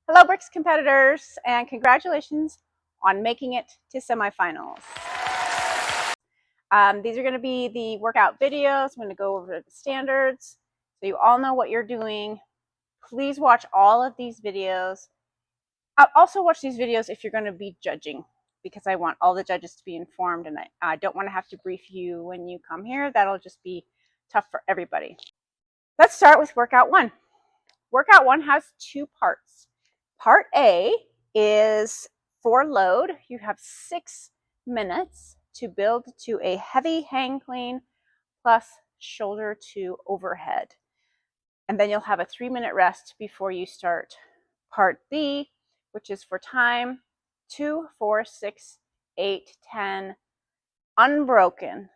Hello, Brix competitors, and congratulations on making it to semifinals. These are going to be the workout videos. I'm going to go over the standards so you all know what you're doing. Please watch all of these videos. I'll also watch these videos if you're going to be judging, because I want all the judges to be informed, and I don't want to have to brief you when you come here. That'll just be tough for everybody. Let's start with workout one. Workout one has two parts. Part A is for load. You have 6 minutes to build to a heavy hang clean plus shoulder to overhead. And then you'll have a 3-minute rest before you start part B, which is for time 2, 4, 6, 8, 10, unbroken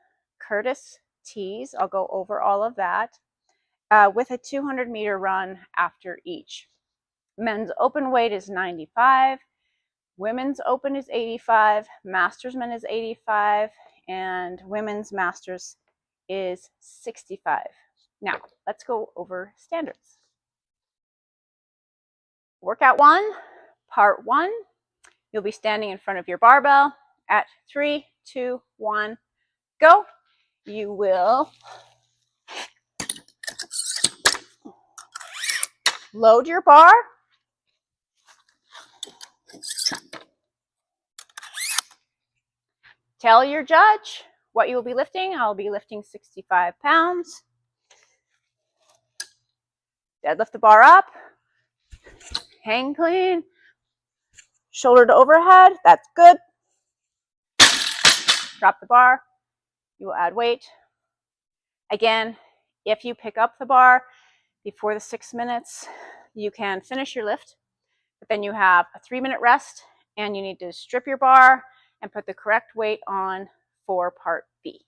Cerus tees. I'll go over all of that with a 200-meter run after each. Men's open weight is 95, women's open is 85, masters men is 85, and women's masters is 65. Now, let's go over standards. Workout one, part one, you'll be standing in front of your barbell at 3, 2, 1, go. You will load your bar. Tell your judge what you will be lifting. I'll be lifting 65 pounds. Deadlift the bar up. Hang clean. Shoulder to overhead. That's good. Drop the bar. You will add weight. Again, if you pick up the bar before the 6 minutes, you can finish your lift, but then you have a 3-minute rest, and you need to strip your bar and put the correct weight on for part B.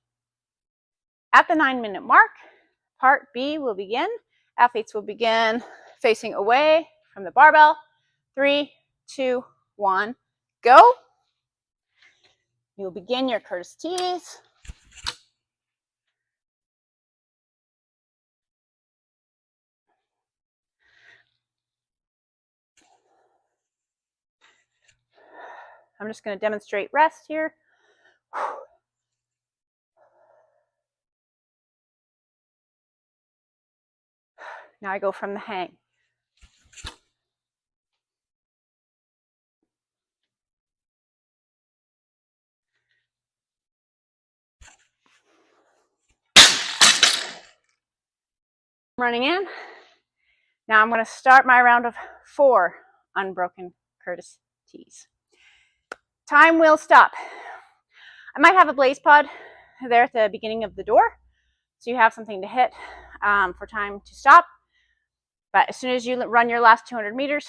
At the 9-minute mark, part B will begin. Athletes will begin facing away from the barbell. 3, 2, 1, go. You will begin your Cerus tees. I'm just going to demonstrate rest here. Now I go from the hang. Running in. Now I'm going to start my round of 4 unbroken Cerus tees. Time will stop. I might have a blaze pod there at the beginning of the door, so you have something to hit for time to stop. But as soon as you run your last 200 meters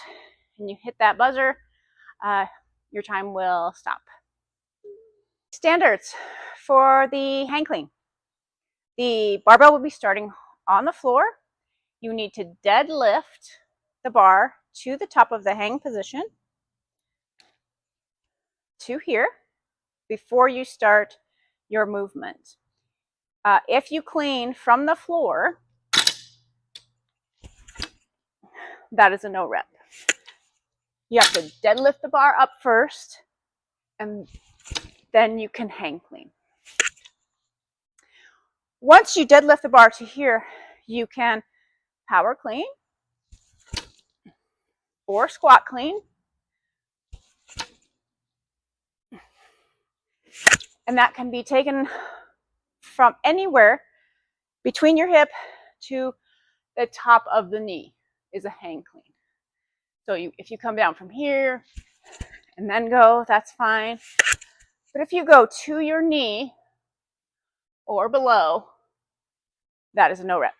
and you hit that buzzer, your time will stop. Standards for the hang clean. The barbell will be starting on the floor. You need to deadlift the bar to the top of the hang position to here before you start your movement. If you clean from the floor, that is a no rep. You have to deadlift the bar up first, and then you can hang clean. Once you deadlift the bar to here, you can power clean or squat clean. And that can be taken from anywhere between your hip to the top of the knee is a hang clean. So if you come down from here and then go, that's fine. But if you go to your knee or below, that is a no rep.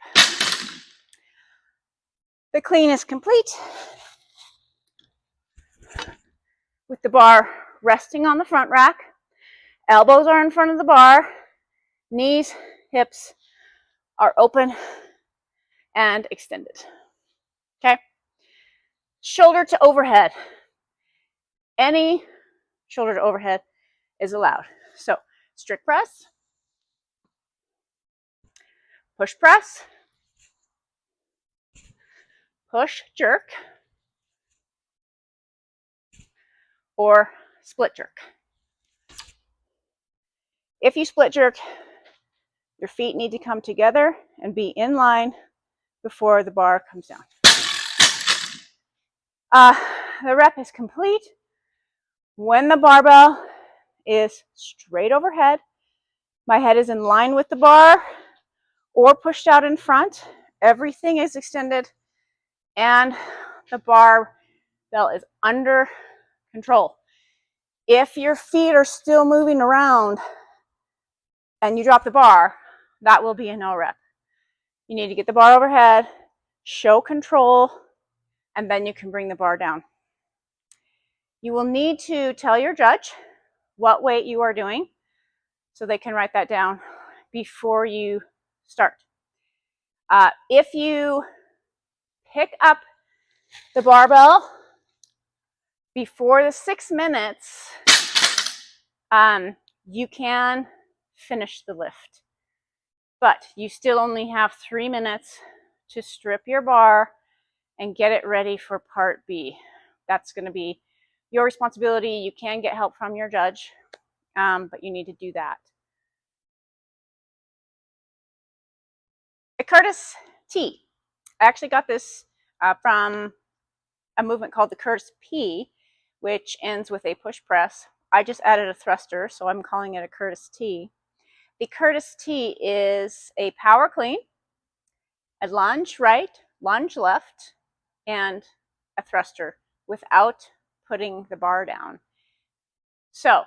The clean is complete with the bar resting on the front rack. Elbows are in front of the bar. Knees, hips are open and extended. Okay? Shoulder to overhead. Any shoulder to overhead is allowed. So, strict press, push press, push jerk, or split jerk. If you split jerk, your feet need to come together and be in line before the bar comes down. The rep is complete when the barbell is straight overhead. My head is in line with the bar or pushed out in front. Everything is extended and the barbell is under control. If your feet are still moving around and you drop the bar, that will be a no rep. You need to get the bar overhead, show control, and then you can bring the bar down. You will need to tell your judge what weight you are doing so they can write that down before you start. If you pick up the barbell before the 6 minutes, you can finish the lift. But you still only have 3 minutes to strip your bar and get it ready for part B. That's going to be your responsibility. You can get help from your judge, but you need to do that. A Curtis T. I actually got this from a movement called the Curtis P, which ends with a push press. I just added a thruster, so I'm calling it a Curtis T. The Curtis T is a power clean, a lunge right, lunge left, and a thruster without putting the bar down. So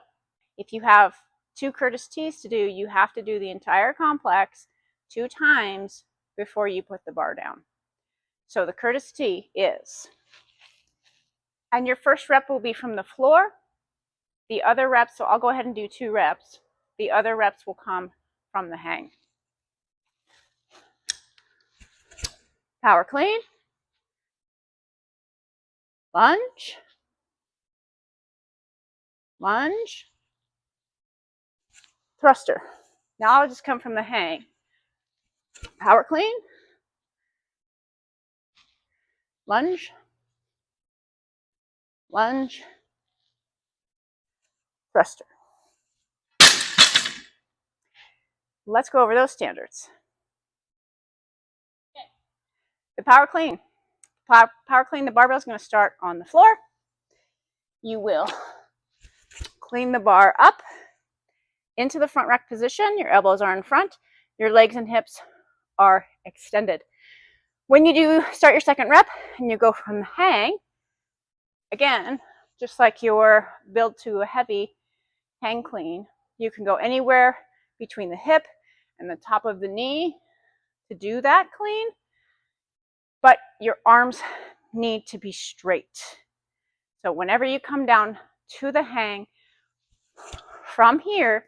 if you have 2 Curtis T's to do, you have to do the entire complex 2 times before you put the bar down. So the Curtis T is, and your first rep will be from the floor. The other reps, so I'll go ahead and do 2 reps. The other reps will come from the hang. Power clean, lunge, lunge, thruster. Now I'll just come from the hang. Power clean, lunge, lunge, thruster. Let's go over those standards. The power clean. Power clean, the barbell is going to start on the floor. You will clean the bar up into the front rack position. Your elbows are in front. Your legs and hips are extended. When you do start your second rep and you go from the hang, again, just like your build to a heavy hang clean, you can go anywhere between the hip and the top of the knee to do that clean, but your arms need to be straight. So whenever you come down to the hang from here,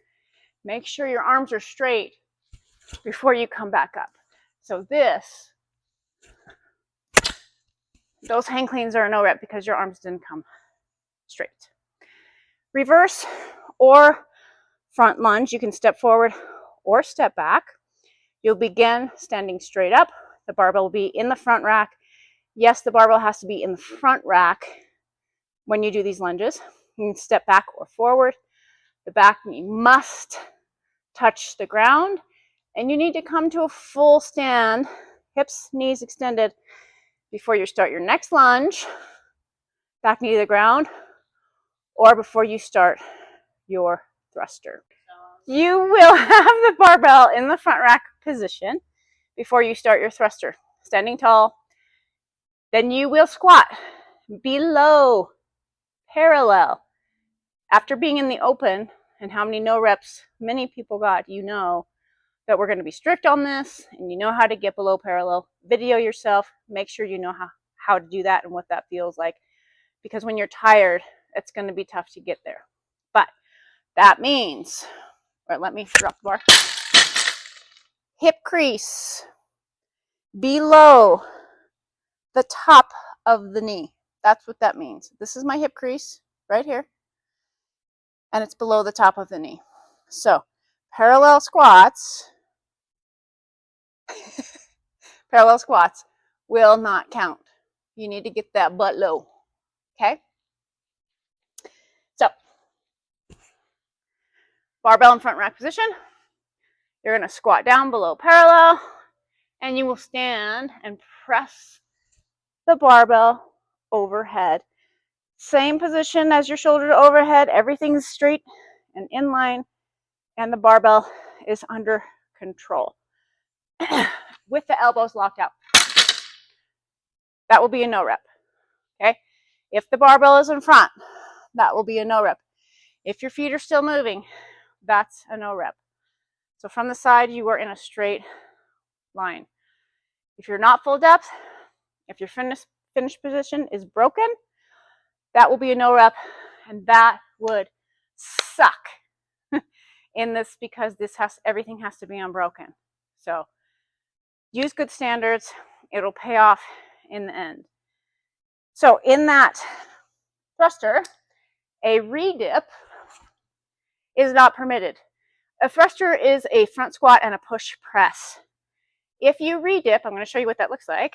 make sure your arms are straight before you come back up. So those hang cleans are a no rep because your arms didn't come straight. Reverse or front lunge, you can step forward or step back. You'll begin standing straight up. The barbell will be in the front rack. Yes, the barbell has to be in the front rack when you do these lunges. You can step back or forward. The back knee must touch the ground, and you need to come to a full stand, hips, knees extended, before you start your next lunge, back knee to the ground, or before you start your thruster. You will have the barbell in the front rack position before you start your thruster, standing tall. Then you will squat below parallel. After being in the open and how many no reps many people got, you know that we're going to be strict on this, and you know how to get below parallel. Video yourself, make sure you know how to do that and what that feels like, because when you're tired, it's going to be tough to get there. But that means, or let me drop the bar, hip crease below the top of the knee. That's what that means. This is my hip crease right here, and it's below the top of the knee. So parallel squats parallel squats will not count. You need to get that butt low. Okay? Barbell in front rack position. You're going to squat down below parallel, and you will stand and press the barbell overhead. Same position as your shoulder to overhead. Everything's straight and in line, and the barbell is under control with the elbows locked out. That will be a no rep. Okay. If the barbell is in front, that will be a no rep. If your feet are still moving, that's a no rep. So from the side, you are in a straight line. If you're not full depth, if your finish position is broken, that will be a no rep, and that would suck in this, because everything has to be unbroken. So use good standards. It'll pay off in the end. So in that thruster, a redip is not permitted. A thruster is a front squat and a push press. If you redip, I'm going to show you what that looks like.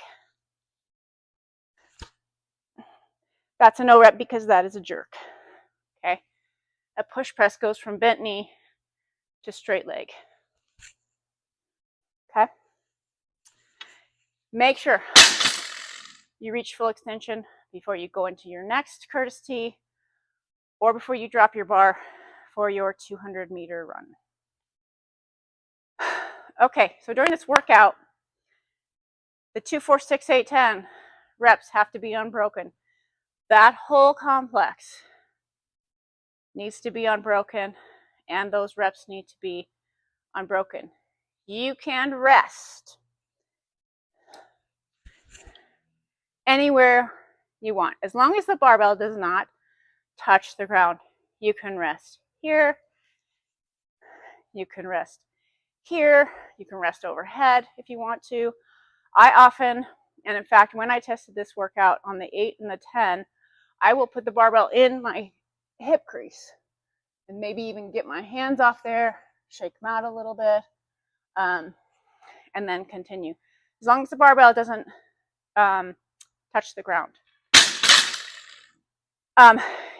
That's a no rep because that is a jerk. Okay. A push press goes from bent knee to straight leg. Okay. Make sure you reach full extension before you go into your next Curtis T, or before you drop your bar for your 200-meter run. Okay, so during this workout, the 2, 4, 6, 8, 10 reps have to be unbroken. That whole complex needs to be unbroken, and those reps need to be unbroken. You can rest anywhere you want. As long as the barbell does not touch the ground, you can rest here, you can rest here, you can rest overhead if you want to. I often, and in fact, when I tested this workout on the 8 and the 10, I will put the barbell in my hip crease and maybe even get my hands off there, shake them out a little bit, and then continue. As long as the barbell doesn't touch the ground.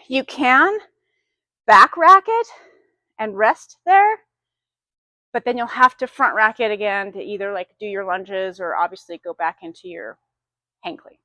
You can back rack it and rest there, but then you'll have to front rack it again to either like do your lunges or obviously go back into your hang clean.